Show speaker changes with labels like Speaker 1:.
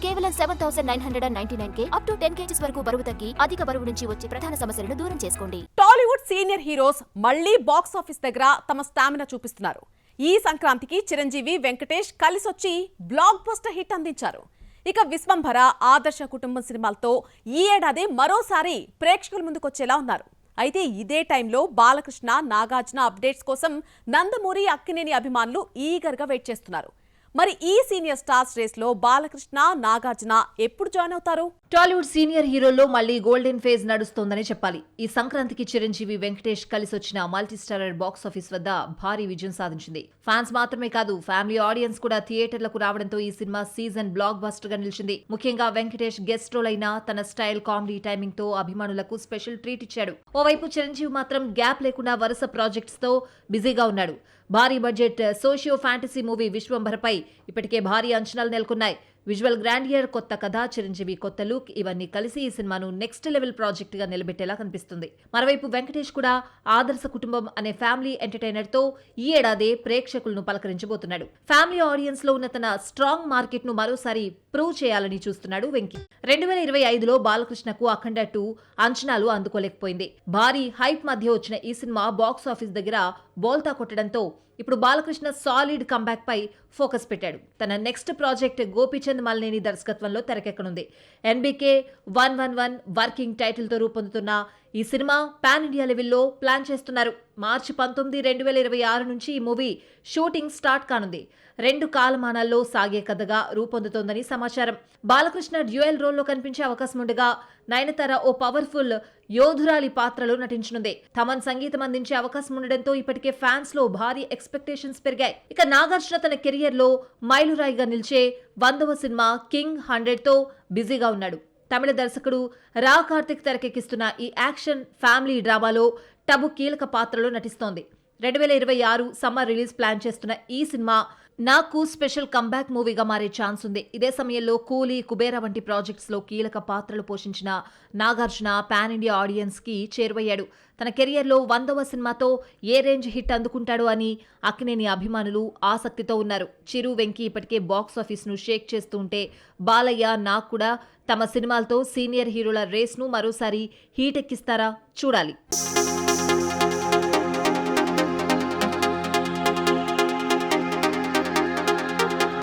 Speaker 1: కేవలం 7999K up to 10 kgs వరకు బరువు తగ్గి అధిక బరువు నుంచి వచ్చే ప్రధాన సమస్యలను దూరం చేసుకోండి.
Speaker 2: టాలీవుడ్ సీనియర్ హీరోస్ మళ్లీ బాక్స్ ఆఫీస్ దగ్గర తమ స్టామినా చూపిస్తున్నారు. ఈ సంక్రాంతికి చిరంజీవి, వెంకటేష్ కలిసొచ్చి బ్లాక్ బస్టర్ హిట్ అందించారు. ఇక విశ్వంభర, ఆదర్శ కుటుంబం సినిమాలతో ఈ ఏడాది మరోసారి ప్రేక్షకుల ముందుకొచ్చేలా ఉన్నారు. అయితే ఇదే టైంలో బాలకృష్ణ, నాగార్జున అప్డేట్స్ కోసం నందమూరి, అక్కినేని అభిమానులు ఈగర్గా వెయిట్ చేస్తున్నారు. మరి ఈ సీనియర్ స్టార్స్ రేస్ లో బాలకృష్ణ, నాగార్జున ఎప్పుడు జాయిన్ అవుతారు?
Speaker 3: టాలీవుడ్ సీనియర్ హీరోల్లో మళ్లీ గోల్డెన్ ఫేజ్ నడుస్తోందని చెప్పాలి. ఈ సంక్రాంతికి చిరంజీవి, వెంకటేష్ కలిసి వచ్చిన మల్టీస్టారర్ బాక్స్ ఆఫీస్ వద్ద భారీ విజయం సాధించింది. ఫ్యాన్స్ మాత్రమే కాదు, ఫ్యామిలీ ఆడియన్స్ కూడా థియేటర్లకు రావడంతో ఈ సినిమా సీజన్ బ్లాక్ బస్టర్ గా నిలిచింది. ముఖ్యంగా వెంకటేష్ గెస్ట్ రోల్ అయిన తన స్టైల్, కామెడీ టైమింగ్ తో అభిమానులకు స్పెషల్ ట్రీట్ ఇచ్చాడు. ఓవైపు చిరంజీవి మాత్రం గ్యాప్ లేకుండా వరుస ప్రాజెక్ట్స్ తో బిజీగా ఉన్నాడు. భారీ బడ్జెట్ సోషియో ఫ్యాంటసీ మూవీ విశ్వంభరపై ఇప్పటికే భారీ అంచనాలు నెలకొన్నాయి. విజువల్ గ్రాండియర్, కొత్త కథ, చిరంజీవి కొత్త లుక్ ఇవన్నీ కలిసి ఈ సినిమాను నెక్స్ట్ లెవెల్ ప్రాజెక్ట్ గా నిలబెట్టేలా కనిపిస్తుంది. మరోవైపు వెంకటేష్ కూడా ఆదర్శ కుటుంబం అనే ఫ్యామిలీ ఎంటర్టైనర్ తో ఈ ఏడాది ప్రేక్షకులను పలకరించబోతున్నాడు. ఫ్యామిలీ ఆడియన్స్ లో ఉన్న తన స్ట్రాంగ్ మార్కెట్ ను మరోసారి ప్రూవ్ చేయాలని చూస్తున్నాడు వెంకీ. 2025లో బాలకృష్ణకు అఖండ 2 అంచనాలు అందుకోలేకపోయింది. భారీ హైప్ మధ్య వచ్చిన ఈ సినిమా బాక్స్ ఆఫీస్ దగ్గర బోల్తా కొట్టడంతో ఇప్పుడు బాలకృష్ణ సాలిడ్ కంబ్యాక్ పై ఫోకస్ పెట్టాడు. తన నెక్స్ట్ ప్రాజెక్ట్ గోపీచంద్ మల్నేని దర్శకత్వంలో తెరకెక్కనుంది. NBK 111 వర్కింగ్ టైటిల్ తో రూపొందుతున్న ఈ సినిమా పాన్ ఇండియా లెవెల్లో ప్లాన్ చేస్తున్నారు. మార్చి 19, 2026 నుంచి ఈ మూవీ షూటింగ్ స్టార్ట్ కానుంది. 2 కాలమానాల్లో సాగే కథగా రూపొందుతోందని సమాచారం. బాలకృష్ణ డ్యూయల్ రోల్లో కనిపించే అవకాశం ఉండగా, నయనతార ఓ పవర్ఫుల్ యోధురాలి పాత్రలో నటించనుంది. తమన్ సంగీతం అందించే అవకాశం ఉండడంతో ఇప్పటికే ఫ్యాన్స్ లో భారీ ఎక్స్పెక్టేషన్స్ పెరిగాయి. ఇక నాగార్జున తన కెరియర్ లో మైలురాయిగా నిలిచే 100వ సినిమా కింగ్ 100తో బిజీగా ఉన్నాడు. తమిళ దర్శకుడు రా కార్తిక్ తెరకెక్కిస్తున్న ఈ యాక్షన్ ఫ్యామిలీ డ్రామాలో టబు కీలక పాత్రలో నటిస్తోంది. 2026 సమ్మర్ రిలీజ్ ప్లాన్ చేస్తున్న ఈ సినిమా నాకు స్పెషల్ కంబ్యాక్ మూవీగా మారే ఛాన్స్ ఉంది. ఇదే సమయంలో కూలీ, కుబేరా వంటి ప్రాజెక్ట్స్ లో కీలక పాత్రలు పోషించిన నాగార్జున పాన్ ఇండియా ఆడియన్స్ కి చేరువయ్యాడు. తన కెరియర్ లో 100వ సినిమాతో ఏ రేంజ్ హిట్ అందుకుంటాడు అని అక్కినేని అభిమానులు ఆసక్తితో ఉన్నారు. చిరు, వెంకీ ఇప్పటికే బాక్స్ ఆఫీస్ ను షేక్ చేస్తూ ఉంటే, బాలయ్య, నాగ్ కూడా తమ సినిమాలతో సీనియర్ హీరోల రేస్ ను మరోసారి హీట్ ఎక్కిస్తారా చూడాలి.